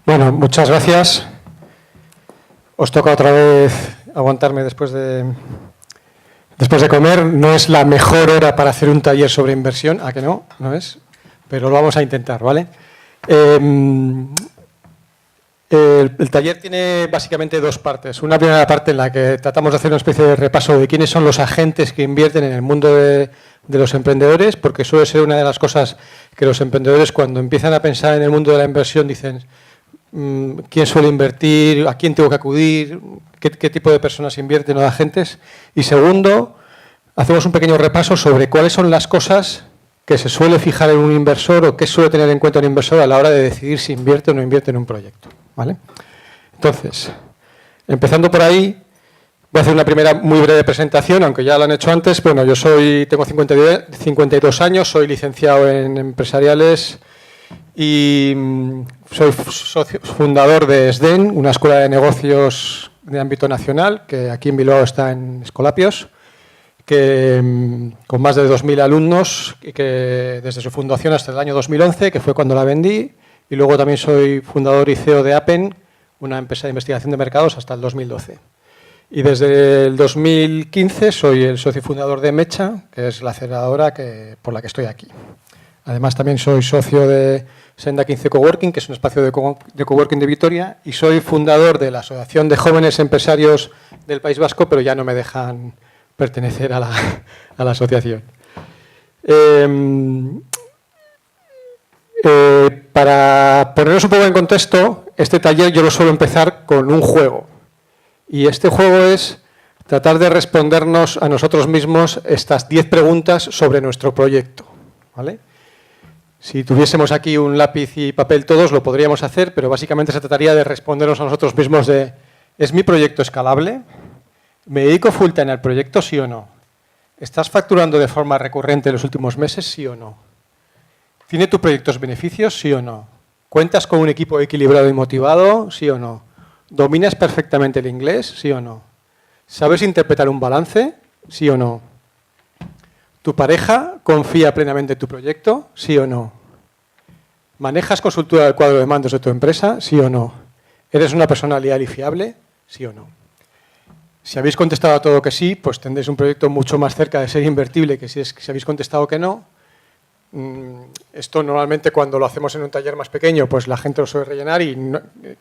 Bueno, muchas gracias. Os toca otra vez aguantarme después de comer. No es la mejor hora para hacer un taller sobre inversión, ¿a que no? No es, pero lo vamos a intentar, ¿vale? El taller tiene básicamente dos partes. Una primera parte en la que tratamos de hacer una especie de repaso de quiénes son los agentes que invierten en el mundo de los emprendedores, porque suele ser una de las cosas que los emprendedores cuando empiezan a pensar en el mundo de la inversión dicen quién suele invertir, a quién tengo que acudir, qué tipo de personas invierten o de agentes. Y segundo, hacemos un pequeño repaso sobre cuáles son las cosas que se suele fijar en un inversor o qué suele tener en cuenta un inversor a la hora de decidir si invierte o no invierte en un proyecto, ¿vale? Entonces, empezando por ahí, voy a hacer una primera muy breve presentación, aunque ya lo han hecho antes. Bueno, yo tengo 52 años, soy licenciado en empresariales y soy socio fundador de SDEN, una escuela de negocios de ámbito nacional, que aquí en Bilbao está en Escolapios, con más de 2.000 alumnos, que desde su fundación hasta el año 2011, que fue cuando la vendí, y luego también soy fundador y CEO de Appen, una empresa de investigación de mercados, hasta el 2012. Y desde el 2015 soy el socio fundador de Mecha, que es la aceleradora por la que estoy aquí. Además, también soy socio de Senda 15 Coworking, que es un espacio de coworking de Vitoria, y soy fundador de la Asociación de Jóvenes Empresarios del País Vasco, pero ya no me dejan pertenecer a la asociación. Para ponernos un poco en contexto, este taller yo lo suelo empezar con un juego. Y este juego es tratar de respondernos a nosotros mismos estas 10 preguntas sobre nuestro proyecto, ¿vale? Si tuviésemos aquí un lápiz y papel todos, lo podríamos hacer, pero básicamente se trataría de respondernos a nosotros mismos de ¿es mi proyecto escalable? ¿Me dedico full time al proyecto, sí o no? ¿Estás facturando de forma recurrente en los últimos meses, sí o no? ¿Tiene tu proyecto beneficios, sí o no? ¿Cuentas con un equipo equilibrado y motivado, sí o no? ¿Dominas perfectamente el inglés, sí o no? ¿Sabes interpretar un balance, sí o no? ¿Tu pareja confía plenamente en tu proyecto, sí o no? ¿Manejas con soltura del cuadro de mandos de tu empresa, sí o no? ¿Eres una persona leal y fiable, sí o no? Si habéis contestado a todo que sí, pues tendréis un proyecto mucho más cerca de ser invertible que si habéis contestado que no. Esto normalmente cuando lo hacemos en un taller más pequeño, pues la gente lo suele rellenar y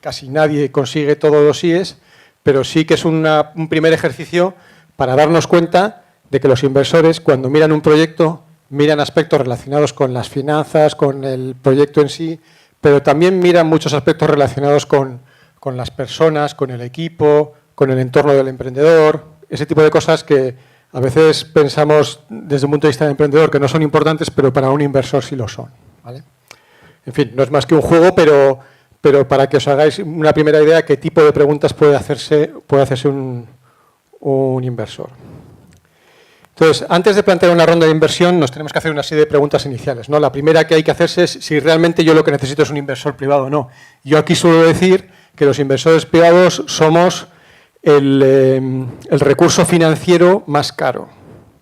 casi nadie consigue todos los síes, pero sí que es un primer ejercicio para darnos cuenta de que los inversores cuando miran un proyecto miran aspectos relacionados con las finanzas, con el proyecto en sí, pero también miran muchos aspectos relacionados con las personas, con el equipo, con el entorno del emprendedor, ese tipo de cosas que a veces pensamos desde un punto de vista del emprendedor que no son importantes, pero para un inversor sí lo son, ¿vale? En fin, no es más que un juego, pero para que os hagáis una primera idea de qué tipo de preguntas puede hacerse un inversor. Entonces, antes de plantear una ronda de inversión, nos tenemos que hacer una serie de preguntas iniciales, ¿no? La primera que hay que hacerse es si realmente yo lo que necesito es un inversor privado o no. Yo aquí suelo decir que los inversores privados somos el recurso financiero más caro,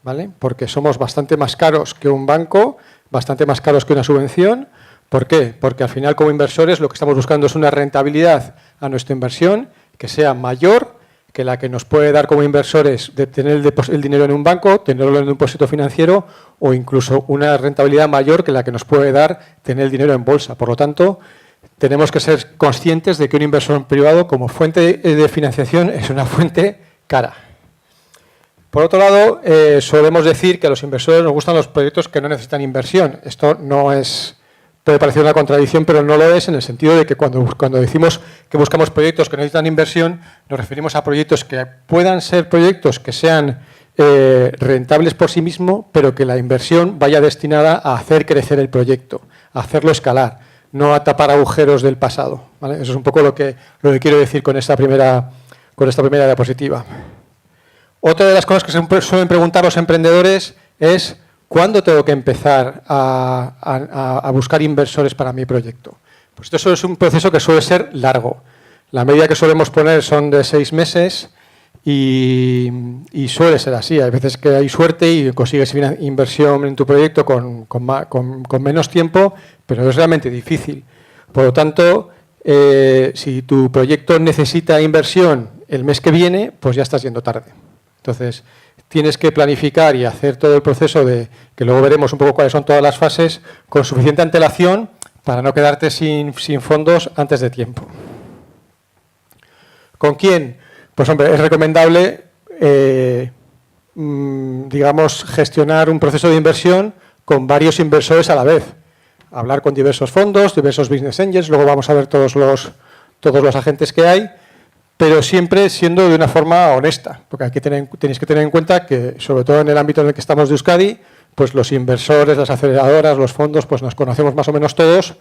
¿vale? Porque somos bastante más caros que un banco, bastante más caros que una subvención. ¿Por qué? Porque al final, como inversores, lo que estamos buscando es una rentabilidad a nuestra inversión que sea mayor que la que nos puede dar como inversores de tener el dinero en un banco, tenerlo en un depósito financiero o incluso una rentabilidad mayor que la que nos puede dar tener el dinero en bolsa. Por lo tanto, tenemos que ser conscientes de que un inversor privado como fuente de financiación es una fuente cara. Por otro lado, solemos decir que a los inversores nos gustan los proyectos que no necesitan inversión. Esto no es... Puede parecer una contradicción, pero no lo es en el sentido de que cuando decimos que buscamos proyectos que necesitan inversión, nos referimos a proyectos que puedan ser proyectos que sean rentables por sí mismos, pero que la inversión vaya destinada a hacer crecer el proyecto, a hacerlo escalar, no a tapar agujeros del pasado, ¿vale? Eso es un poco lo que quiero decir con esta primera diapositiva. Otra de las cosas que se suelen preguntar los emprendedores es ¿cuándo tengo que empezar a buscar inversores para mi proyecto? Pues esto es un proceso que suele ser largo. La media que solemos poner son de 6 meses y suele ser así. Hay veces que hay suerte y consigues inversión en tu proyecto con menos tiempo, pero es realmente difícil. Por lo tanto, si tu proyecto necesita inversión el mes que viene, pues ya estás yendo tarde. Entonces, tienes que planificar y hacer todo el proceso de, que luego veremos un poco cuáles son todas las fases, con suficiente antelación para no quedarte sin fondos antes de tiempo. ¿Con quién? Pues hombre, es recomendable, digamos, gestionar un proceso de inversión con varios inversores a la vez. Hablar con diversos fondos, diversos business angels, luego vamos a ver todos los agentes que hay, pero siempre siendo de una forma honesta, porque aquí tenéis que tener en cuenta que, sobre todo en el ámbito en el que estamos de Euskadi, pues los inversores, las aceleradoras, los fondos, pues nos conocemos más o menos todos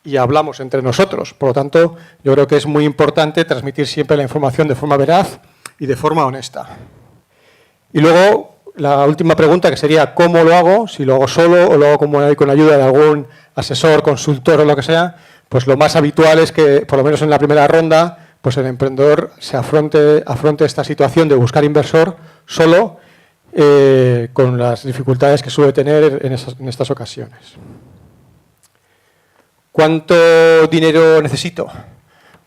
y hablamos entre nosotros. Por lo tanto, yo creo que es muy importante transmitir siempre la información de forma veraz y de forma honesta. Y luego, la última pregunta, que sería ¿cómo lo hago? Si lo hago solo o lo hago con ayuda de algún asesor, consultor o lo que sea, pues lo más habitual es que, por lo menos en la primera ronda, pues el emprendedor se afronte esta situación de buscar inversor solo, con las dificultades que suele tener en estas ocasiones. ¿Cuánto dinero necesito?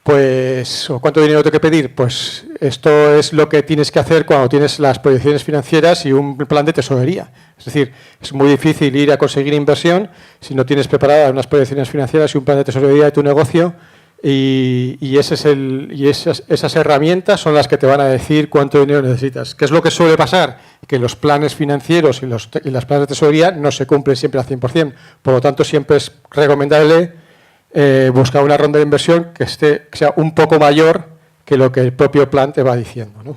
Pues, ¿o cuánto dinero tengo que pedir? Pues esto es lo que tienes que hacer cuando tienes las proyecciones financieras y un plan de tesorería. Es decir, es muy difícil ir a conseguir inversión si no tienes preparadas unas proyecciones financieras y un plan de tesorería de tu negocio. Y esas herramientas son las que te van a decir cuánto dinero necesitas. ¿Qué es lo que suele pasar? Que los planes financieros y las planes de tesorería no se cumplen siempre al 100%. Por lo tanto, siempre es recomendable buscar una ronda de inversión que sea un poco mayor que lo que el propio plan te va diciendo, ¿no?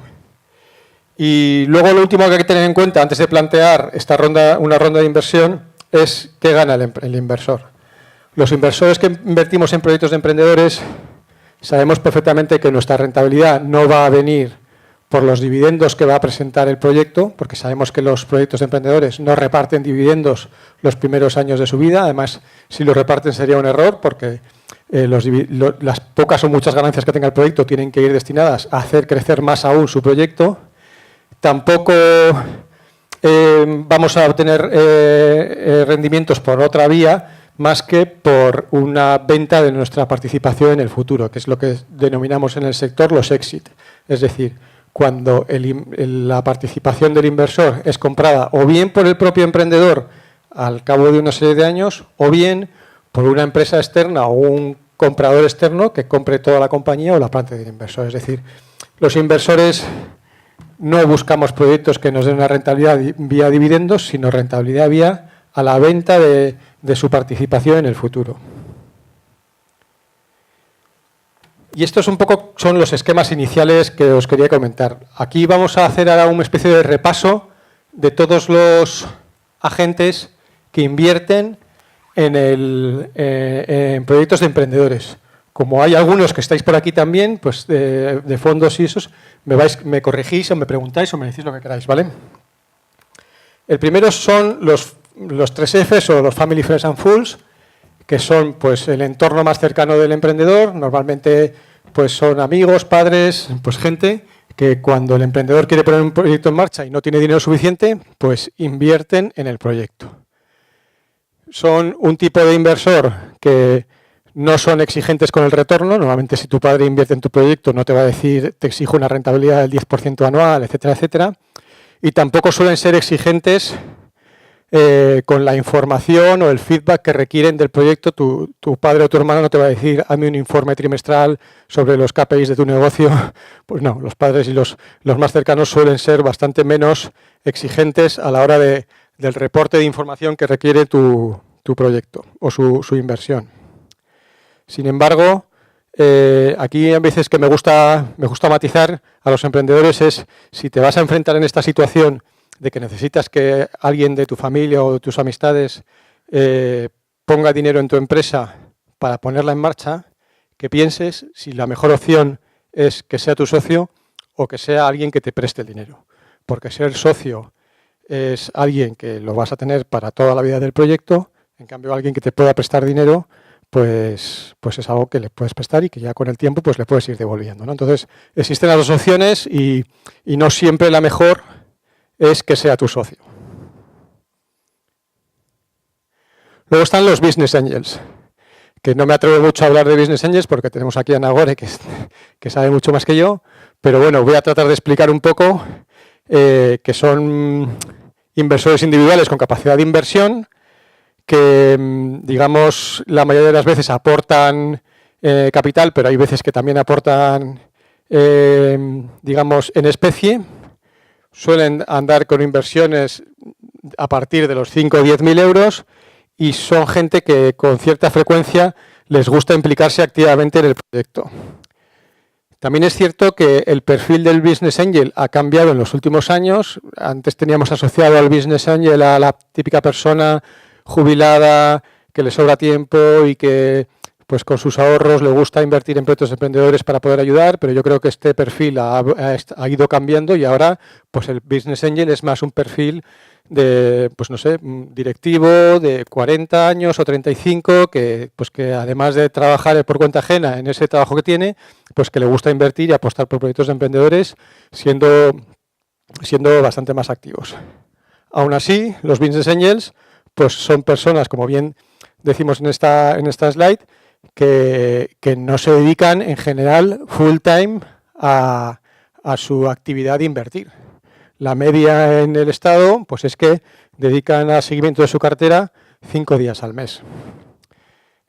Y luego lo último que hay que tener en cuenta antes de plantear una ronda de inversión es qué gana el inversor. Los inversores que invertimos en proyectos de emprendedores sabemos perfectamente que nuestra rentabilidad no va a venir por los dividendos que va a presentar el proyecto, porque sabemos que los proyectos de emprendedores no reparten dividendos los primeros años de su vida. Además, si lo reparten sería un error, porque las pocas o muchas ganancias que tenga el proyecto tienen que ir destinadas a hacer crecer más aún su proyecto. Tampoco vamos a obtener rendimientos por otra vía, más que por una venta de nuestra participación en el futuro, que es lo que denominamos en el sector los exit. Es decir, cuando la participación del inversor es comprada o bien por el propio emprendedor al cabo de una serie de años, o bien por una empresa externa o un comprador externo que compre toda la compañía o la parte del inversor. Es decir, los inversores no buscamos proyectos que nos den una rentabilidad vía dividendos, sino rentabilidad vía a la venta de su participación en el futuro. Y estos son los esquemas iniciales que os quería comentar. Aquí vamos a hacer ahora una especie de repaso de todos los agentes que invierten en proyectos de emprendedores. Como hay algunos que estáis por aquí también, pues de fondos y esos, me corregís o me preguntáis o me decís lo que queráis, ¿vale? El primero son los 3 Fs o los Family, Friends and Fools, que son pues el entorno más cercano del emprendedor. Normalmente pues son amigos, padres, pues gente que cuando el emprendedor quiere poner un proyecto en marcha y no tiene dinero suficiente, pues invierten en el proyecto. Son un tipo de inversor que no son exigentes con el retorno. Normalmente si tu padre invierte en tu proyecto no te va a decir te exijo una rentabilidad del 10% anual, etcétera, etcétera. Y tampoco suelen ser exigentes con la información o el feedback que requieren del proyecto. Tu padre o tu hermano no te va a decir hazme un informe trimestral sobre los KPIs de tu negocio. Pues no, los padres y los más cercanos suelen ser bastante menos exigentes a la hora del reporte de información que requiere tu proyecto o su inversión. Sin embargo, aquí a veces que me gusta matizar a los emprendedores es si te vas a enfrentar en esta situación de que necesitas que alguien de tu familia o de tus amistades ponga dinero en tu empresa para ponerla en marcha, que pienses si la mejor opción es que sea tu socio o que sea alguien que te preste el dinero. Porque ser socio es alguien que lo vas a tener para toda la vida del proyecto, en cambio alguien que te pueda prestar dinero, pues es algo que le puedes prestar y que ya con el tiempo pues le puedes ir devolviendo, ¿no? Entonces, existen las 2 opciones y no siempre la mejor es que sea tu socio. Luego están los business angels, que no me atrevo mucho a hablar de Business Angels porque tenemos aquí a Nagore, que sabe mucho más que yo, pero bueno, voy a tratar de explicar un poco que son inversores individuales con capacidad de inversión que, digamos, la mayoría de las veces aportan capital, pero hay veces que también aportan, digamos, en especie. Suelen andar con inversiones a partir de los 5 o 10.000 euros y son gente que con cierta frecuencia les gusta implicarse activamente en el proyecto. También es cierto que el perfil del Business Angel ha cambiado en los últimos años. Antes teníamos asociado al Business Angel a la típica persona jubilada que le sobra tiempo y que pues con sus ahorros le gusta invertir en proyectos de emprendedores para poder ayudar, pero yo creo que este perfil ha ido cambiando y ahora pues el Business Angel es más un perfil de, pues no sé, directivo de 40 años o 35 que además de trabajar por cuenta ajena en ese trabajo que tiene, pues que le gusta invertir y apostar por proyectos de emprendedores siendo bastante más activos. Aún así, los Business Angels pues son personas, como bien decimos en esta slide, que no se dedican en general full time a su actividad de invertir. La media en el Estado pues es que dedican al seguimiento de su cartera 5 días al mes.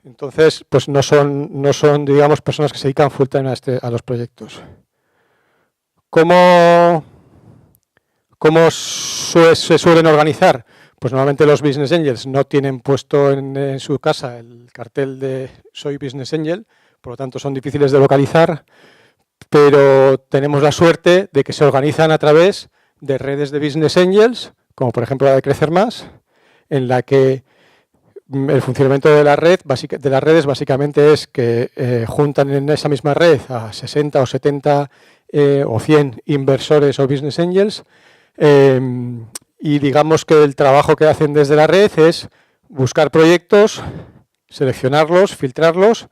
Entonces, pues no son, digamos, personas que se dedican full time a los proyectos. ¿Cómo se suelen organizar? Pues normalmente los Business Angels no tienen puesto en su casa el cartel de soy Business Angel, por lo tanto son difíciles de localizar, pero tenemos la suerte de que se organizan a través de redes de Business Angels, como por ejemplo la de Crecer Más, en la que el funcionamiento de las redes básicamente es que juntan en esa misma red a 60 o 70 o 100 inversores o Business Angels, y digamos que el trabajo que hacen desde la red es buscar proyectos, seleccionarlos, filtrarlos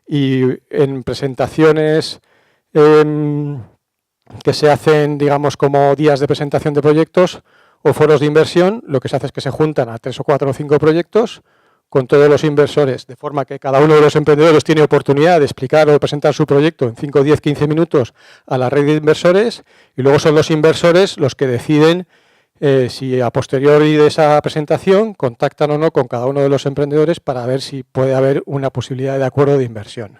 y en presentaciones que se hacen, digamos, como días de presentación de proyectos o foros de inversión, lo que se hace es que se juntan a 3 o 4 o 5 proyectos con todos los inversores, de forma que cada uno de los emprendedores tiene oportunidad de explicar o presentar su proyecto en 5, 10, 15 minutos a la red de inversores y luego son los inversores los que deciden si a posteriori de esa presentación contactan o no con cada uno de los emprendedores para ver si puede haber una posibilidad de acuerdo de inversión.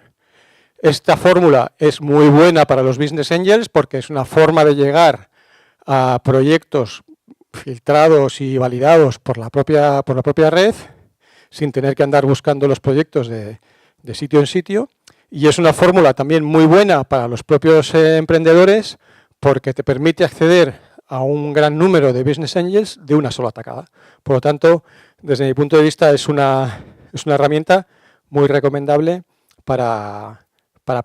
Esta fórmula es muy buena para los Business Angels porque es una forma de llegar a proyectos filtrados y validados por la propia red sin tener que andar buscando los proyectos de sitio en sitio. Y es una fórmula también muy buena para los propios emprendedores porque te permite acceder a un gran número de Business Angels de una sola tacada. Por lo tanto, desde mi punto de vista, es una herramienta muy recomendable para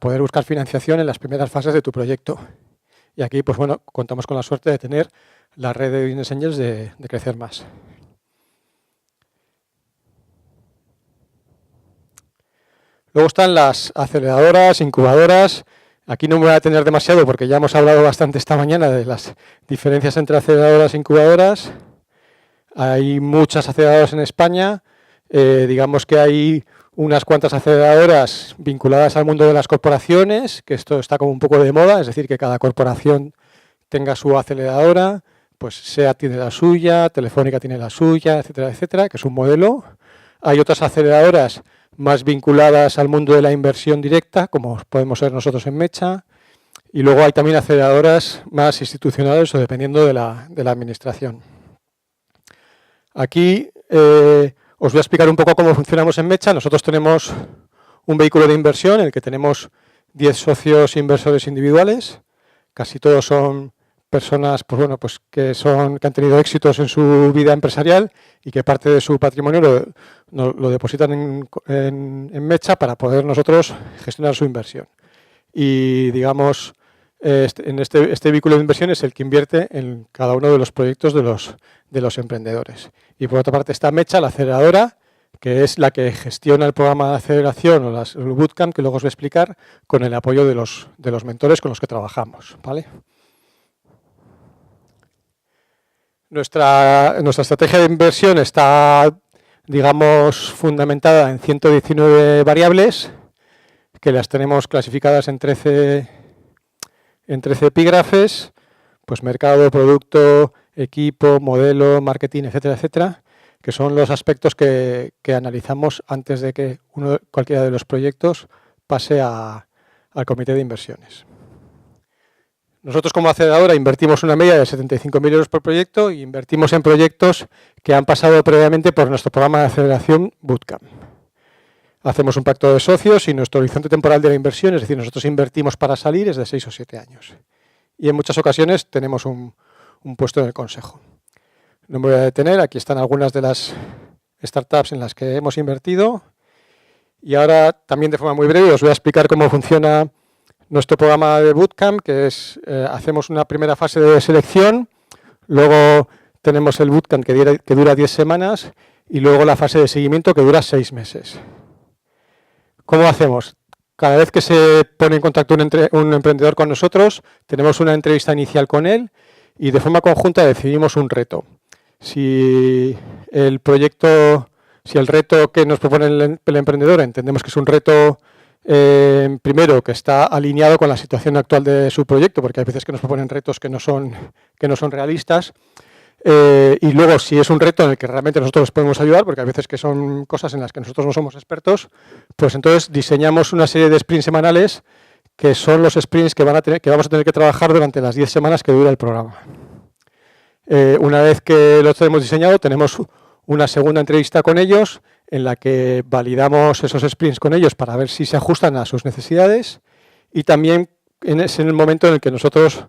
poder buscar financiación en las primeras fases de tu proyecto. Y aquí, pues bueno, contamos con la suerte de tener la red de Business Angels de Crecer Más. Luego están las aceleradoras, incubadoras. Aquí no me voy a detener demasiado porque ya hemos hablado bastante esta mañana de las diferencias entre aceleradoras e incubadoras. Hay muchas aceleradoras en España. Digamos que hay unas cuantas aceleradoras vinculadas al mundo de las corporaciones, que esto está como un poco de moda, es decir, que cada corporación tenga su aceleradora, pues SEAT tiene la suya, Telefónica tiene la suya, etcétera, etcétera, que es un modelo. Hay otras aceleradoras más vinculadas al mundo de la inversión directa, como podemos ser nosotros en Mecha, y luego hay también aceleradoras más institucionales o dependiendo de la administración. Aquí os voy a explicar un poco cómo funcionamos en Mecha. Nosotros tenemos un vehículo de inversión en el que tenemos 10 socios inversores individuales, casi todos son personas pues que han tenido éxitos en su vida empresarial y que parte de su patrimonio lo depositan en Mecha para poder nosotros gestionar su inversión. Y digamos, este vehículo de inversión es el que invierte en cada uno de los proyectos de los emprendedores. Y por otra parte está Mecha, la aceleradora, que es la que gestiona el programa de aceleración o el bootcamp, que luego os voy a explicar, con el apoyo de los mentores con los que trabajamos, ¿vale? Nuestra estrategia de inversión está digamos, fundamentada en 119 variables, que las tenemos clasificadas en 13 epígrafes, pues mercado, producto, equipo, modelo, marketing, etcétera, etcétera, que son los aspectos que analizamos antes de que cualquiera de los proyectos pase al comité de inversiones. Nosotros como aceleradora invertimos una media de 75.000 euros por proyecto y invertimos en proyectos que han pasado previamente por nuestro programa de aceleración Bootcamp. Hacemos un pacto de socios y nuestro horizonte temporal de la inversión, es decir, nosotros invertimos para salir, es de 6 o 7 años. Y en muchas ocasiones tenemos un puesto en el consejo. No me voy a detener, aquí están algunas de las startups en las que hemos invertido. Y ahora, también de forma muy breve, os voy a explicar cómo funciona nuestro programa de Bootcamp, que es, hacemos una primera fase de selección, luego tenemos el Bootcamp que dura 10 semanas y luego la fase de seguimiento que dura 6 meses. ¿Cómo hacemos? Cada vez que se pone en contacto un emprendedor con nosotros, tenemos una entrevista inicial con él y de forma conjunta decidimos un reto. Si el reto que nos propone el emprendedor entendemos que es un reto primero que está alineado con la situación actual de su proyecto, porque hay veces que nos proponen retos que no son realistas, y luego si es un reto en el que realmente nosotros les podemos ayudar, porque hay veces que son cosas en las que nosotros no somos expertos, pues entonces diseñamos una serie de sprints semanales que son los sprints que vamos a tener que trabajar durante las 10 semanas que dura el programa. Una vez que lo tenemos diseñado, tenemos una segunda entrevista con ellos en la que validamos esos sprints con ellos para ver si se ajustan a sus necesidades y también es en el momento en el que nosotros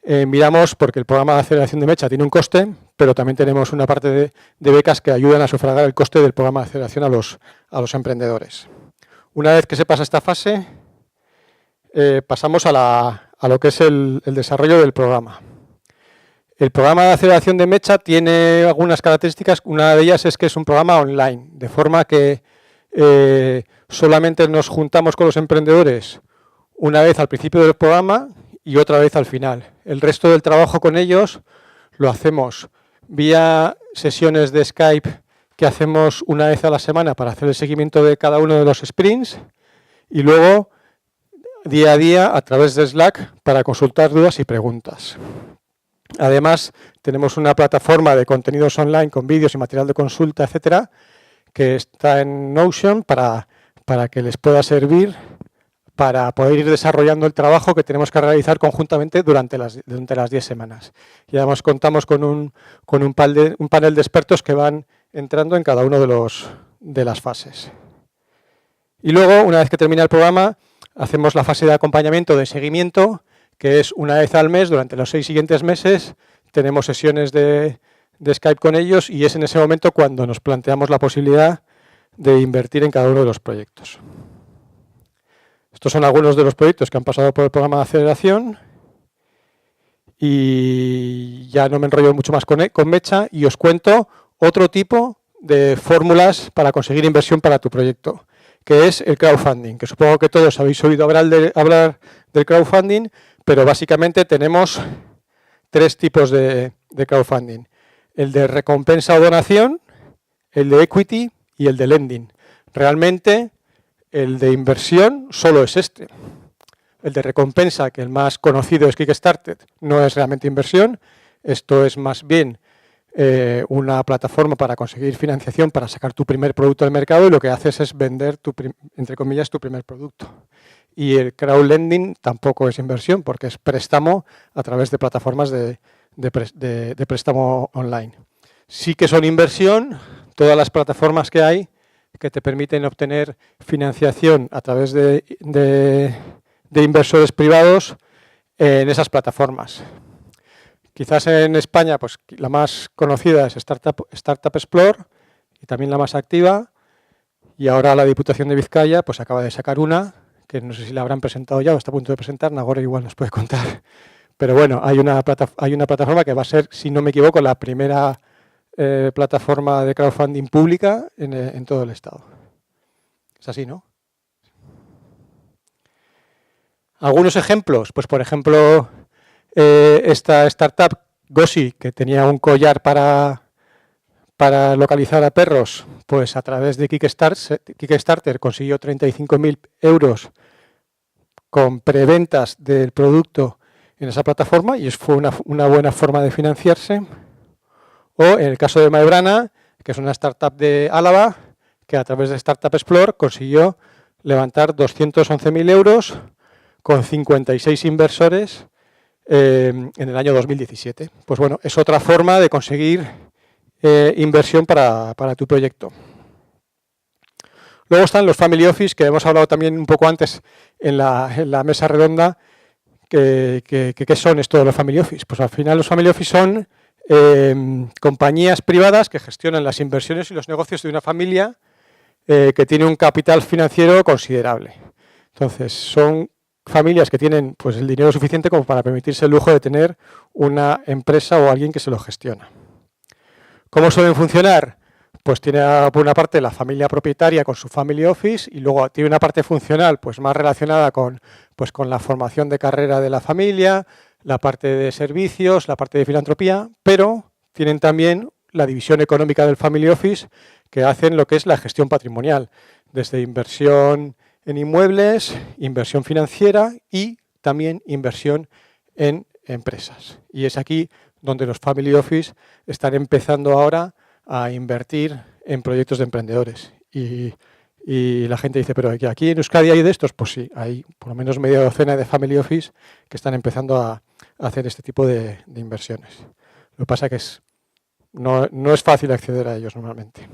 miramos, porque el programa de aceleración de Mecha tiene un coste, pero también tenemos una parte de becas que ayudan a sufragar el coste del programa de aceleración a los emprendedores. Una vez que se pasa esta fase, pasamos a lo que es el desarrollo del programa. El programa de aceleración de Mecha tiene algunas características. Una de ellas es que es un programa online, de forma que solamente nos juntamos con los emprendedores una vez al principio del programa y otra vez al final. El resto del trabajo con ellos lo hacemos vía sesiones de Skype que hacemos una vez a la semana para hacer el seguimiento de cada uno de los sprints y luego día a día a través de Slack para consultar dudas y preguntas. Además, tenemos una plataforma de contenidos online con vídeos y material de consulta, etcétera, que está en Notion para que les pueda servir para poder ir desarrollando el trabajo que tenemos que realizar conjuntamente durante las 10 semanas. Y además contamos con un panel de expertos que van entrando en cada uno de las fases. Y luego, una vez que termina el programa, hacemos la fase de acompañamiento, de seguimiento, que es una vez al mes, durante los 6 siguientes meses, tenemos sesiones de Skype con ellos y es en ese momento cuando nos planteamos la posibilidad de invertir en cada uno de los proyectos. Estos son algunos de los proyectos que han pasado por el programa de aceleración y ya no me enrollo mucho más con Mecha y os cuento otro tipo de fórmulas para conseguir inversión para tu proyecto, que es el crowdfunding, que supongo que todos habéis oído hablar del crowdfunding, pero básicamente tenemos 3 tipos de crowdfunding. El de recompensa o donación, el de equity y el de lending. Realmente el de inversión solo es este. El de recompensa, que el más conocido es Kickstarter, no es realmente inversión. Esto es más bien una plataforma para conseguir financiación para sacar tu primer producto al mercado y lo que haces es vender, entre comillas, tu primer producto. Y el crowdlending tampoco es inversión porque es préstamo a través de plataformas de préstamo online. Sí que son inversión todas las plataformas que hay que te permiten obtener financiación a través de inversores privados en esas plataformas. Quizás en España pues, la más conocida es Startup Explore y también la más activa. Y ahora la Diputación de Vizcaya pues, acaba de sacar una, que no sé si la habrán presentado ya o está a punto de presentar, Nagore igual nos puede contar. Pero bueno, hay una plataforma que va a ser, si no me equivoco, la primera plataforma de crowdfunding pública en todo el Estado. Es así, ¿no? Algunos ejemplos, pues por ejemplo, esta startup, Gosi, que tenía un collar para para localizar a perros, pues a través de Kickstarter consiguió 35.000 euros con preventas del producto en esa plataforma y fue una buena forma de financiarse. O en el caso de Maebrana, que es una startup de Álava, que a través de Startup Explore consiguió levantar 211.000 euros con 56 inversores en el año 2017. Pues bueno, es otra forma de conseguir inversión para tu proyecto. Luego están los Family Office, que hemos hablado también un poco antes en la mesa redonda. ¿Qué son esto de los Family Office? Pues al final los Family Office son compañías privadas que gestionan las inversiones y los negocios de una familia que tiene un capital financiero considerable. Entonces, son familias que tienen pues, el dinero suficiente como para permitirse el lujo de tener una empresa o alguien que se lo gestiona. ¿Cómo suelen funcionar? Pues tiene por una parte la familia propietaria con su family office y luego tiene una parte funcional pues más relacionada con la formación de carrera de la familia, la parte de servicios, la parte de filantropía, pero tienen también la división económica del family office que hacen lo que es la gestión patrimonial, desde inversión en inmuebles, inversión financiera y también inversión en empresas. Y es aquí donde los family office están empezando ahora a invertir en proyectos de emprendedores. Y la gente dice, pero aquí en Euskadi hay de estos. Pues sí, hay por lo menos media docena de family office que están empezando a hacer este tipo de inversiones. Lo que pasa es que no es fácil acceder a ellos normalmente.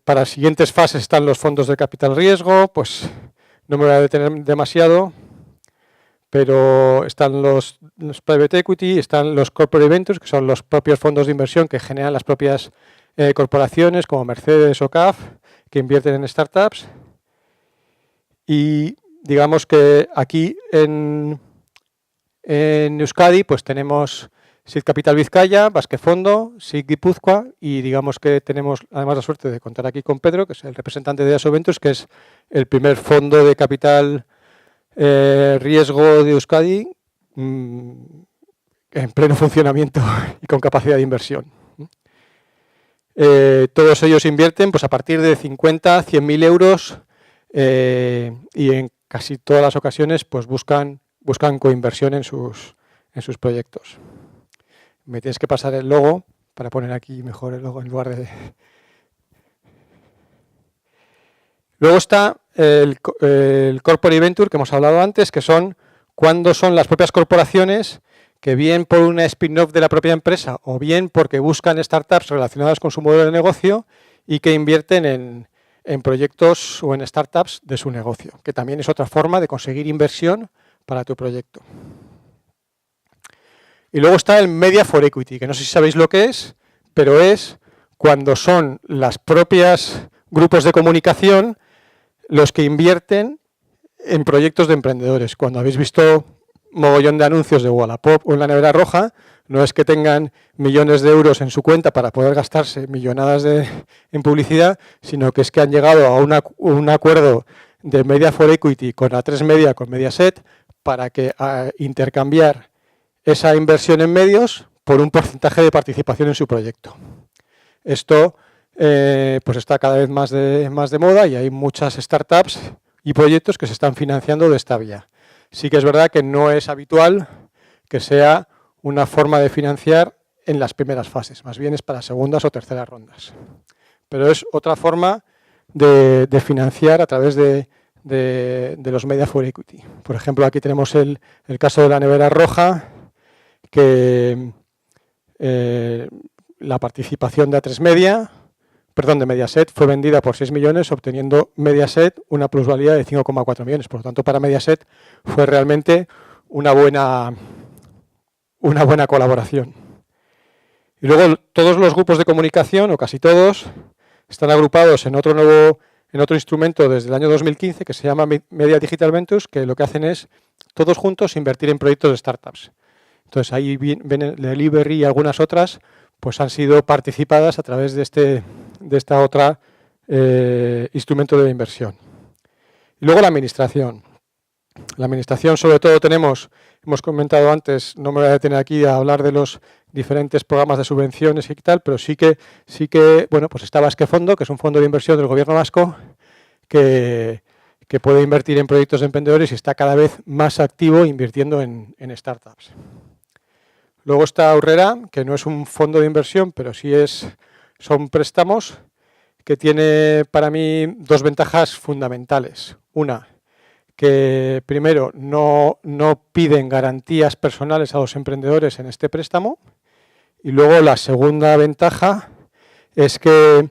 Para las siguientes fases están los fondos de capital riesgo, pues no me voy a detener demasiado, pero están los private equity, están los corporate ventures, que son los propios fondos de inversión que generan las propias corporaciones como Mercedes o CAF, que invierten en startups. Y digamos que aquí en Euskadi pues tenemos SID Capital Vizcaya, Basque Fondo, SID Guipúzcoa y digamos que tenemos además la suerte de contar aquí con Pedro, que es el representante de Aso Ventures, que es el primer fondo de capital riesgo de Euskadi en pleno funcionamiento y con capacidad de inversión. Todos ellos invierten pues, a partir de 50, 100.000 euros y en casi todas las ocasiones pues, buscan coinversión en sus proyectos. Me tienes que pasar el logo para poner aquí mejor el logo en lugar de... Luego está el Corporate Venture que hemos hablado antes, que son cuando son las propias corporaciones que bien por una spin-off de la propia empresa o bien porque buscan startups relacionadas con su modelo de negocio y que invierten en proyectos o en startups de su negocio, que también es otra forma de conseguir inversión para tu proyecto. Y luego está el Media for Equity, que no sé si sabéis lo que es, pero es cuando son las propias grupos de comunicación los que invierten en proyectos de emprendedores. Cuando habéis visto mogollón de anuncios de Wallapop o en la Nevera Roja, no es que tengan millones de euros en su cuenta para poder gastarse millonadas en publicidad, sino que es que han llegado a un acuerdo de Media for Equity con A3 Media, con Mediaset, para que intercambiar esa inversión en medios por un porcentaje de participación en su proyecto. Esto pues está cada vez más de moda y hay muchas startups y proyectos que se están financiando de esta vía. Sí que es verdad que no es habitual que sea una forma de financiar en las primeras fases, más bien es para segundas o terceras rondas. Pero es otra forma de financiar a través de los Media for Equity. Por ejemplo, aquí tenemos el caso de la Nevera Roja, que la participación de A3 Media, de Mediaset, fue vendida por 6 millones, obteniendo Mediaset una plusvalía de 5,4 millones. Por lo tanto, para Mediaset fue realmente una buena colaboración. Y luego todos los grupos de comunicación, o casi todos, están agrupados en otro instrumento desde el año 2015 que se llama Media Digital Ventures, que lo que hacen es todos juntos invertir en proyectos de startups. Entonces ahí ven Delivery y algunas otras, pues han sido participadas a través de esta otra instrumento de inversión. Y luego la administración. La administración, sobre todo, hemos comentado antes, no me voy a detener aquí a hablar de los diferentes programas de subvenciones y tal, pero sí que, bueno, pues está Basquefondo, que es un fondo de inversión del gobierno vasco que puede invertir en proyectos de emprendedores y está cada vez más activo invirtiendo en startups. Luego está Aurrera, que no es un fondo de inversión, pero sí son préstamos, que tiene para mí dos ventajas fundamentales. Una, que primero no piden garantías personales a los emprendedores en este préstamo, y luego la segunda ventaja es que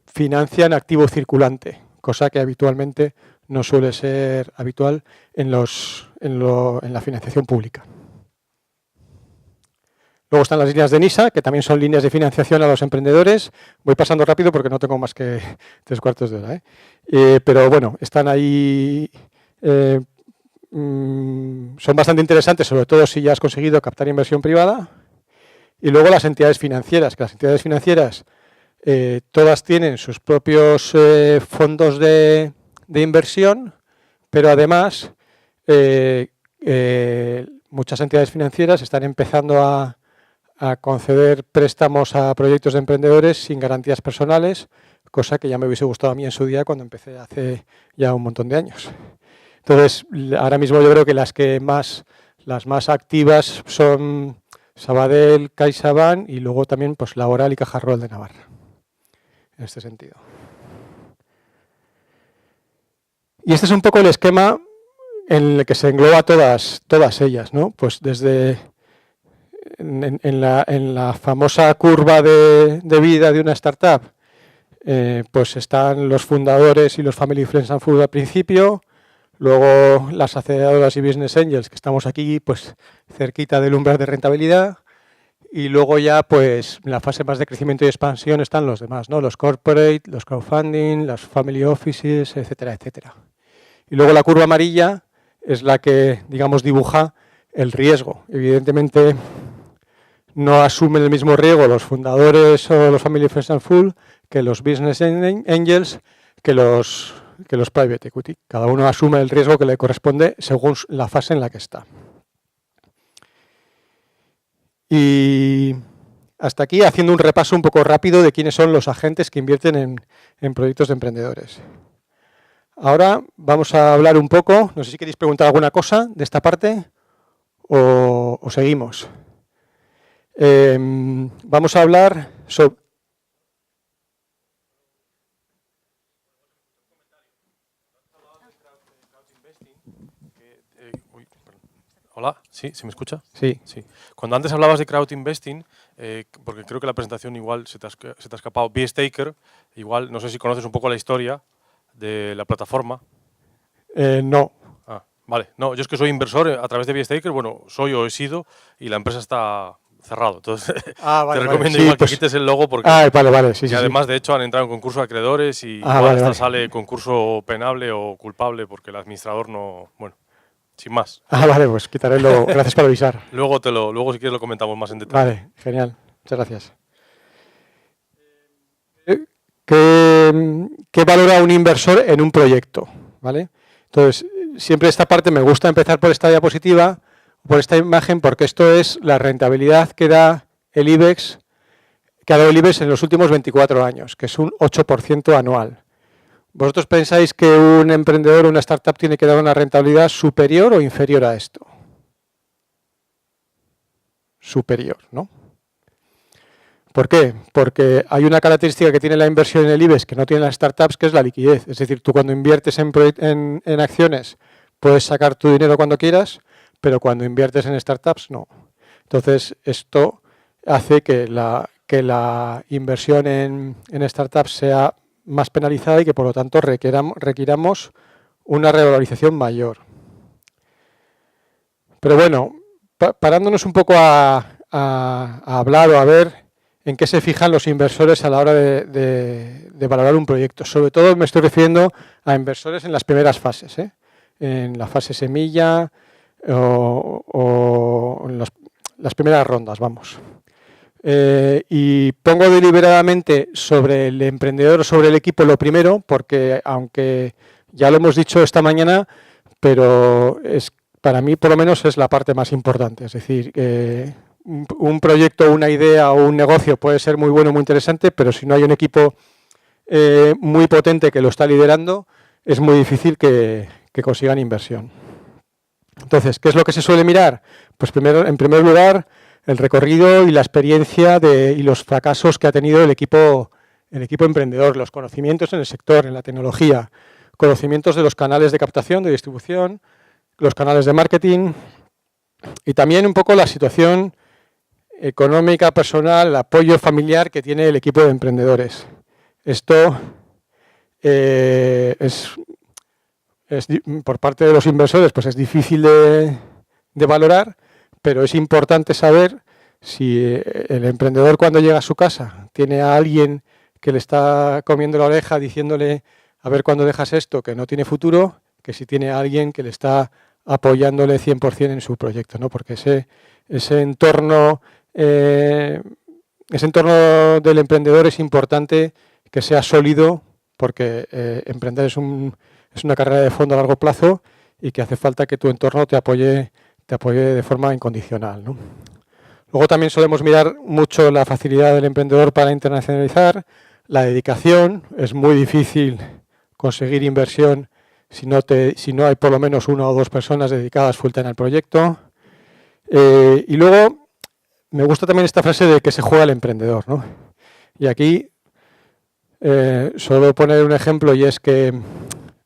financian activo circulante, cosa que habitualmente no suele ser habitual en la financiación pública. Luego están las líneas de NISA, que también son líneas de financiación a los emprendedores. Voy pasando rápido porque no tengo más que 3/4 de hora. Pero bueno, están ahí, son bastante interesantes, sobre todo si ya has conseguido captar inversión privada. Y luego las entidades financieras, que las entidades financieras todas tienen sus propios fondos de inversión, pero además muchas entidades financieras están empezando a conceder préstamos a proyectos de emprendedores sin garantías personales, cosa que ya me hubiese gustado a mí en su día cuando empecé hace ya un montón de años. Entonces, ahora mismo yo creo que las más activas son Sabadell, CaixaBank y luego también pues Laboral y Caja Rural de Navarra, en este sentido. Y este es un poco el esquema en el que se engloba todas ellas, ¿no? Pues desde en la famosa curva de vida de una startup, pues están los fundadores y los Family Friends and Food al principio, luego las aceleradoras y Business Angels, que estamos aquí pues cerquita del umbral de rentabilidad, y luego ya pues en la fase más de crecimiento y expansión están los demás, ¿no? Los corporate, los crowdfunding, las family offices, etcétera, etcétera. Y luego la curva amarilla es la que, digamos, dibuja el riesgo. Evidentemente no asumen el mismo riesgo los fundadores o los Family Friends and Food que los Business Angels, que los Private Equity. Cada uno asume el riesgo que le corresponde según la fase en la que está. Y hasta aquí haciendo un repaso un poco rápido de quiénes son los agentes que invierten en proyectos de emprendedores. Ahora vamos a hablar un poco, no sé si queréis preguntar alguna cosa de esta parte o seguimos. Vamos a hablar sobre... Hola, ¿sí? ¿Se me escucha? Sí. Cuando antes hablabas de crowd investing, porque creo que la presentación igual se te ha escapado, BStaker, igual, no sé si conoces un poco la historia de la plataforma. No. Ah, vale. No, yo es que soy inversor a través de BStaker, bueno, soy o he sido, y la empresa está cerrado. Entonces, vale, te recomiendo sí, igual pues, que quites el logo porque... vale, sí, y además, de hecho, han entrado en concurso de acreedores y igual sale concurso penable o culpable porque el administrador no... Bueno, sin más. Vale, pues quitaré el logo. Gracias por avisar. Luego si quieres lo comentamos más en detalle. Vale, genial. Muchas gracias. ¿Qué valora un inversor en un proyecto? ¿Vale? Entonces, siempre esta parte me gusta empezar por esta diapositiva, por esta imagen, porque esto es la rentabilidad que da el IBEX, que ha dado el IBEX en los últimos 24 años, que es un 8% anual. ¿Vosotros pensáis que un emprendedor o una startup tiene que dar una rentabilidad superior o inferior a esto? Superior, ¿no? ¿Por qué? Porque hay una característica que tiene la inversión en el IBEX que no tienen las startups, que es la liquidez. Es decir, tú cuando inviertes en acciones puedes sacar tu dinero cuando quieras, pero cuando inviertes en startups, no. Entonces, esto hace que la inversión en startups sea más penalizada y que, por lo tanto, requiramos una revalorización mayor. Pero bueno, parándonos un poco a hablar o a ver en qué se fijan los inversores a la hora de valorar un proyecto. Sobre todo me estoy refiriendo a inversores en las primeras fases, en la fase semilla o en las primeras rondas, vamos. Y pongo deliberadamente sobre el emprendedor o sobre el equipo lo primero, porque aunque ya lo hemos dicho esta mañana, pero para mí por lo menos es la parte más importante. Es decir, un proyecto, una idea o un negocio puede ser muy bueno, muy interesante, pero si no hay un equipo muy potente que lo está liderando, es muy difícil que consigan inversión. Entonces, ¿qué es lo que se suele mirar? Pues en primer lugar, el recorrido y la experiencia y los fracasos que ha tenido el equipo emprendedor, los conocimientos en el sector, en la tecnología, conocimientos de los canales de captación, de distribución, los canales de marketing y también un poco la situación económica, personal, el apoyo familiar que tiene el equipo de emprendedores. Esto por parte de los inversores pues es difícil de valorar, pero es importante saber si el emprendedor cuando llega a su casa tiene a alguien que le está comiendo la oreja diciéndole a ver cuándo dejas esto, que no tiene futuro, que si tiene a alguien que le está apoyándole 100% en su proyecto, ¿no? Porque ese entorno del emprendedor es importante que sea sólido, porque emprender es una carrera de fondo a largo plazo y que hace falta que tu entorno te apoye de forma incondicional, ¿no? Luego también solemos mirar mucho la facilidad del emprendedor para internacionalizar, la dedicación. Es muy difícil conseguir inversión si no hay por lo menos 1 o 2 personas dedicadas full time al proyecto. Y luego me gusta también esta frase de que se juega el emprendedor, ¿no? Y aquí solo poner un ejemplo, y es que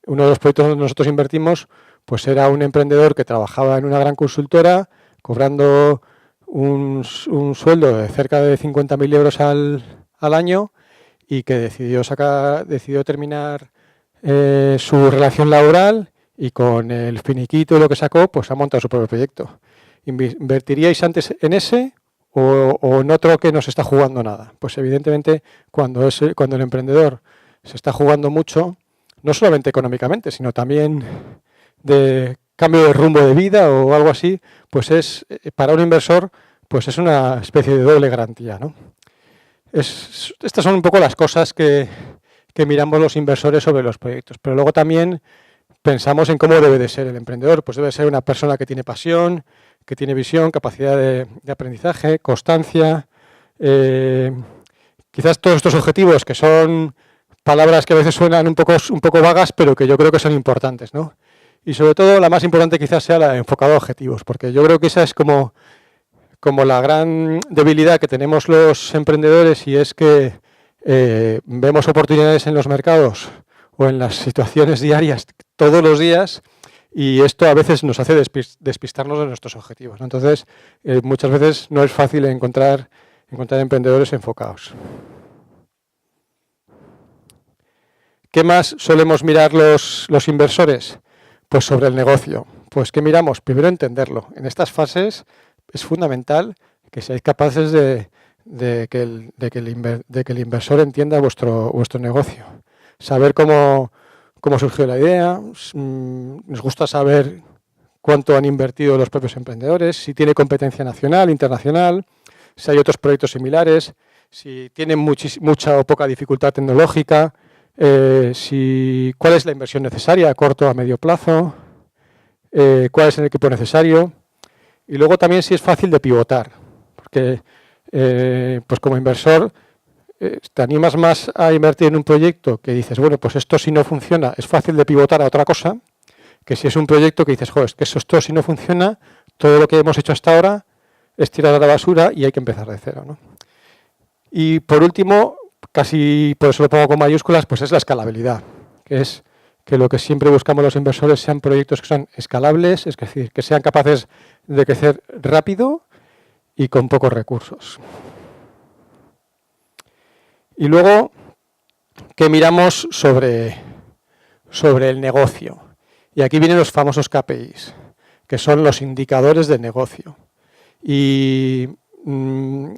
uno de los proyectos donde nosotros invertimos pues era un emprendedor que trabajaba en una gran consultora cobrando un sueldo de cerca de 50.000 euros al año y que decidió terminar su relación laboral y con el finiquito y lo que sacó, pues ha montado su propio proyecto. ¿Invertiríais antes en ese o en otro que no se está jugando nada? Pues evidentemente cuando el emprendedor se está jugando mucho, no solamente económicamente, sino también de cambio de rumbo de vida o algo así, pues para un inversor pues es una especie de doble garantía, ¿no? Estas son un poco las cosas que miramos los inversores sobre los proyectos, pero luego también pensamos en cómo debe de ser el emprendedor. Pues debe ser una persona que tiene pasión, que tiene visión, capacidad de aprendizaje, constancia. Quizás todos estos objetivos, que son palabras que a veces suenan un poco vagas, pero que yo creo que son importantes, ¿no? Y sobre todo la más importante quizás sea la enfocada a objetivos, porque yo creo que esa es como la gran debilidad que tenemos los emprendedores, y es que vemos oportunidades en los mercados o en las situaciones diarias todos los días, y esto a veces nos hace despistarnos de nuestros objetivos, ¿no? Entonces, muchas veces no es fácil encontrar emprendedores enfocados. ¿Qué más solemos mirar los inversores? Pues sobre el negocio. Pues ¿qué miramos? Primero entenderlo. En estas fases es fundamental que seáis capaces de que el inversor entienda vuestro negocio. Saber cómo surgió la idea. Nos gusta saber cuánto han invertido los propios emprendedores, si tiene competencia nacional, internacional, si hay otros proyectos similares, si tienen mucha o poca dificultad tecnológica, cuál es la inversión necesaria a corto o a medio plazo, cuál es el equipo necesario, y luego también si es fácil de pivotar, porque pues como inversor te animas más a invertir en un proyecto que dices, bueno, pues esto si no funciona es fácil de pivotar a otra cosa, que si es un proyecto que dices, joder, es que esto si no funciona, todo lo que hemos hecho hasta ahora es tirar a la basura y hay que empezar de cero, ¿no? Y por último, casi por eso lo pongo con mayúsculas, pues es la escalabilidad, que es que lo que siempre buscamos los inversores sean proyectos que sean escalables, es decir, que sean capaces de crecer rápido y con pocos recursos. Y luego, ¿qué miramos sobre el negocio? Y aquí vienen los famosos KPIs, que son los indicadores de negocio. Y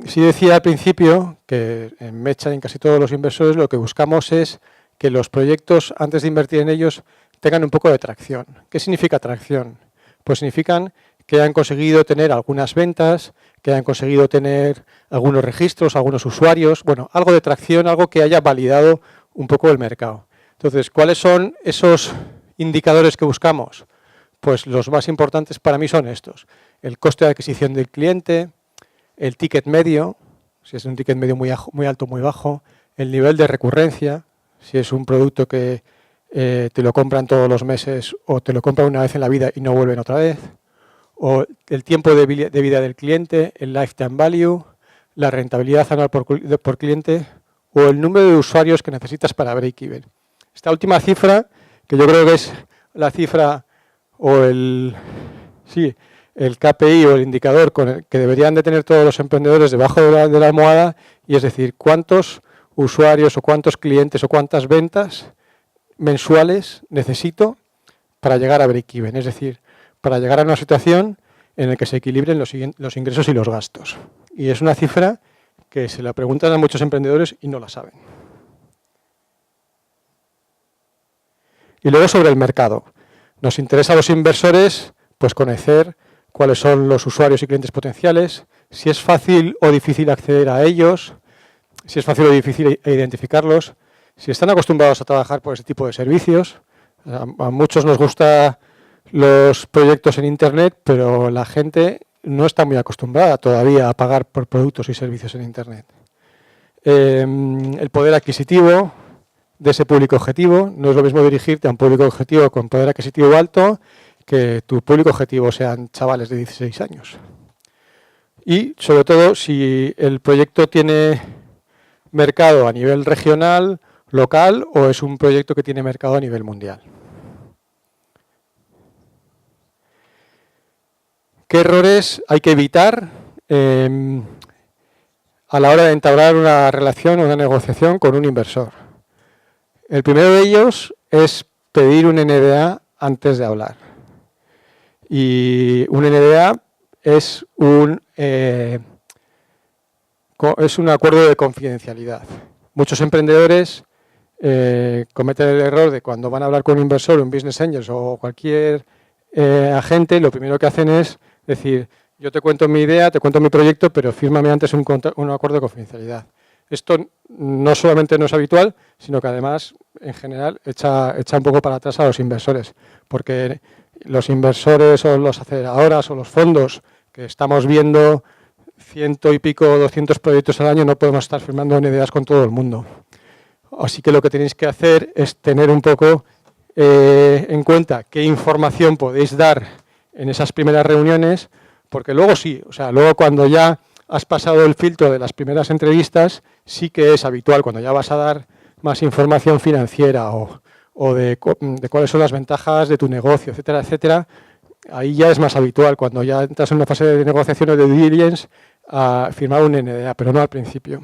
sí decía al principio que en Mecha y en casi todos los inversores lo que buscamos es que los proyectos, antes de invertir en ellos, tengan un poco de tracción. ¿Qué significa tracción? Pues significan que hayan conseguido tener algunas ventas, que hayan conseguido tener algunos registros, algunos usuarios, bueno, algo de tracción, algo que haya validado un poco el mercado. Entonces, ¿cuáles son esos indicadores que buscamos? pues los más importantes para mí son estos. El coste de adquisición del cliente, el ticket medio, si es un ticket medio muy alto o muy bajo, el nivel de recurrencia, si es un producto que te lo compran todos los meses o te lo compran una vez en la vida y no vuelven otra vez, o el tiempo de vida del cliente, el lifetime value, la rentabilidad anual por cliente o el número de usuarios que necesitas para break-even. Esta última cifra, que yo creo que es la cifra o el KPI o el indicador con el que deberían de tener todos los emprendedores debajo de la almohada, y es decir, cuántos usuarios o cuántos clientes o cuántas ventas mensuales necesito para llegar a break-even, es decir, para llegar a una situación en la que se equilibren los ingresos y los gastos. Y es una cifra que se la preguntan a muchos emprendedores y no la saben. Y luego sobre el mercado. Nos interesa a los inversores pues conocer cuáles son los usuarios y clientes potenciales, si es fácil o difícil acceder a ellos, si es fácil o difícil identificarlos, si están acostumbrados a trabajar por ese tipo de servicios. A muchos nos gustan los proyectos en Internet, pero la gente no está muy acostumbrada todavía a pagar por productos y servicios en Internet. El poder adquisitivo de ese público objetivo. No es lo mismo dirigirte a un público objetivo con poder adquisitivo alto que tu público objetivo sean chavales de 16 años. Y, sobre todo, si el proyecto tiene mercado a nivel regional, local, o es un proyecto que tiene mercado a nivel mundial. ¿Qué errores hay que evitar a la hora de entablar una relación o una negociación con un inversor? El primero de ellos es pedir un NDA antes de hablar. Y un NDA es un acuerdo de confidencialidad. Muchos emprendedores cometen el error de cuando van a hablar con un inversor, un business angel o cualquier agente, lo primero que hacen es decir, yo te cuento mi idea, te cuento mi proyecto, pero fírmame antes un acuerdo de confidencialidad. Esto no solamente no es habitual, sino que además, en general, echa un poco para atrás a los inversores, porque los inversores o las aceleradoras o los fondos que estamos viendo 100 y pico, 200 proyectos al año, no podemos estar firmando NDAs con todo el mundo. Así que lo que tenéis que hacer es tener un poco en cuenta qué información podéis dar en esas primeras reuniones, porque luego sí, o sea, luego cuando ya has pasado el filtro de las primeras entrevistas, sí que es habitual, cuando ya vas a dar más información financiera o de cuáles son las ventajas de tu negocio, etcétera, etcétera, ahí ya es más habitual, cuando ya entras en una fase de negociación o de due diligence, a firmar un NDA, pero no al principio.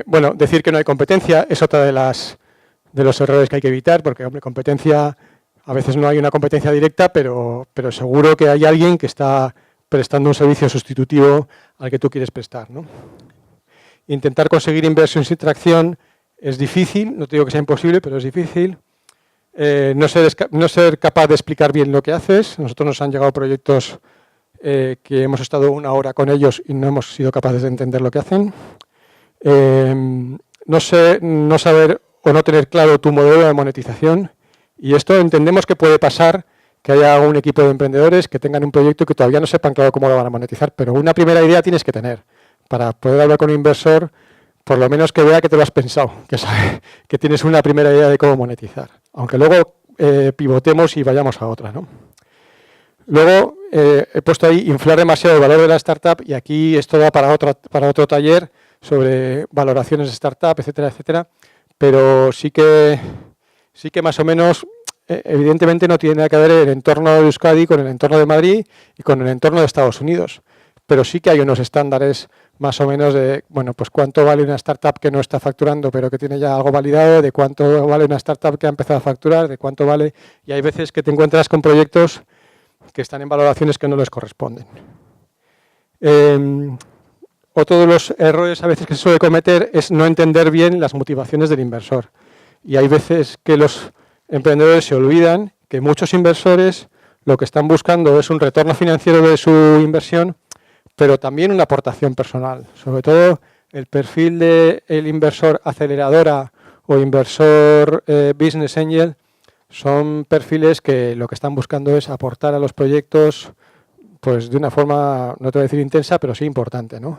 Bueno, decir que no hay competencia es otra de los errores que hay que evitar, porque, hombre, competencia, a veces no hay una competencia directa, pero seguro que hay alguien que está prestando un servicio sustitutivo al que tú quieres prestar, ¿no? Intentar conseguir inversión sin tracción es difícil, no te digo que sea imposible, pero es difícil. No ser capaz de explicar bien lo que haces. Nosotros nos han llegado proyectos que hemos estado una hora con ellos y no hemos sido capaces de entender lo que hacen. No saber o no tener claro tu modelo de monetización. Y esto entendemos que puede pasar, que haya un equipo de emprendedores que tengan un proyecto y que todavía no sepan claro cómo lo van a monetizar, pero una primera idea tienes que tener para poder hablar con un inversor, por lo menos que vea que te lo has pensado, que sabe que tienes una primera idea de cómo monetizar, aunque luego pivotemos y vayamos a otra, ¿no? Luego he puesto ahí inflar demasiado el valor de la startup, y aquí esto va para otro taller sobre valoraciones de startup, etcétera, etcétera, pero sí que más o menos, evidentemente no tiene nada que ver el entorno de Euskadi con el entorno de Madrid y con el entorno de Estados Unidos, pero sí que hay unos estándares más o menos de, bueno, pues cuánto vale una startup que no está facturando pero que tiene ya algo validado, de cuánto vale una startup que ha empezado a facturar, de cuánto vale, y hay veces que te encuentras con proyectos que están en valoraciones que no les corresponden. Otro de los errores a veces que se suele cometer es no entender bien las motivaciones del inversor. Y hay veces que los emprendedores se olvidan que muchos inversores lo que están buscando es un retorno financiero de su inversión, pero también una aportación personal. Sobre todo el perfil del inversor aceleradora o inversor business angel Son perfiles que lo que están buscando es aportar a los proyectos pues de una forma, no te voy a decir intensa, pero sí importante, ¿no?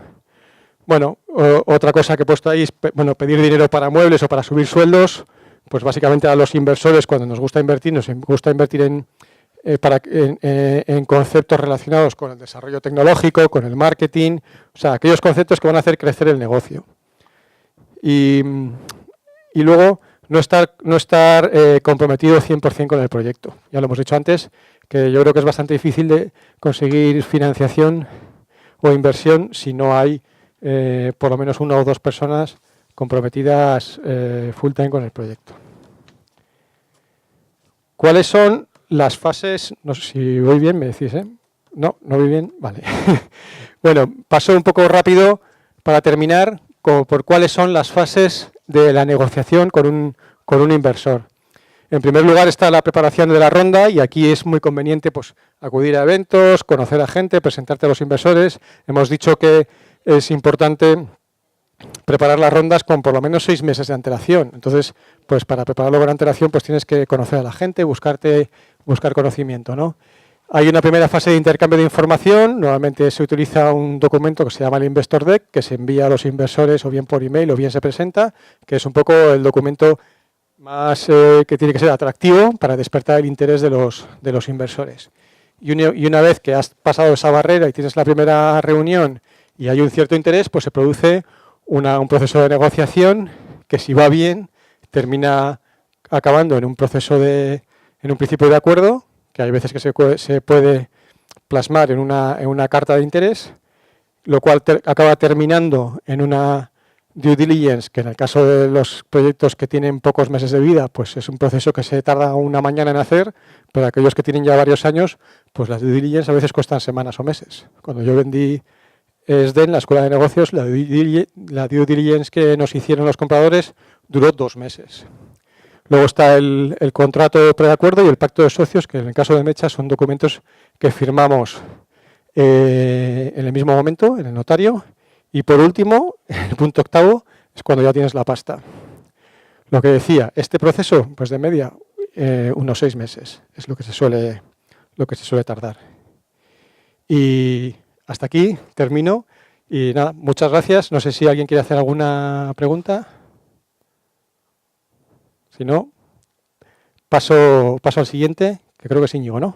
Bueno, otra cosa que he puesto ahí es pedir dinero para muebles o para subir sueldos. Pues básicamente a los inversores, cuando nos gusta invertir en conceptos relacionados con el desarrollo tecnológico, con el marketing, o sea, aquellos conceptos que van a hacer crecer el negocio. Y luego no estar comprometido 100% con el proyecto. Ya lo hemos dicho antes, que yo creo que es bastante difícil de conseguir financiación o inversión si no hay por lo menos 1 o 2 personas comprometidas full time con el proyecto. ¿Cuáles son las fases? No sé si voy bien, me decís, ¿eh? No, no voy bien, vale. Bueno, paso un poco rápido para terminar por cuáles son las fases de la negociación con un inversor. En primer lugar está la preparación de la ronda y aquí es muy conveniente pues, acudir a eventos, conocer a gente, presentarte a los inversores. Hemos dicho que es importante preparar las rondas con por lo menos 6 meses de antelación. Entonces, pues para prepararlo con antelación, pues tienes que conocer a la gente, buscar conocimiento, ¿no? Hay una primera fase de intercambio de información. Normalmente se utiliza un documento que se llama el Investor Deck, que se envía a los inversores o bien por email o bien se presenta, que es un poco el documento más que tiene que ser atractivo para despertar el interés de los inversores. Y una vez que has pasado esa barrera y tienes la primera reunión y hay un cierto interés, pues se produce un proceso de negociación que, si va bien, termina acabando en un principio de acuerdo, que hay veces que se puede plasmar en una carta de interés, lo cual acaba terminando en una due diligence, que en el caso de los proyectos que tienen pocos meses de vida, pues es un proceso que se tarda una mañana en hacer, pero aquellos que tienen ya varios años, pues las due diligence a veces cuestan semanas o meses. Cuando yo vendí SDEN, la Escuela de Negocios, la due diligence que nos hicieron los compradores duró 2 meses. Luego está el contrato preacuerdo y el pacto de socios, que en el caso de Mecha son documentos que firmamos en el mismo momento, en el notario. Y por último, el punto 8º, es cuando ya tienes la pasta. Lo que decía, este proceso, pues de media, unos 6 meses, es lo que se suele tardar. Y hasta aquí termino. Y nada, muchas gracias. No sé si alguien quiere hacer alguna pregunta. Si no, paso al siguiente, que creo que es Íñigo, ¿no?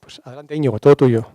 Pues adelante, Íñigo, todo tuyo.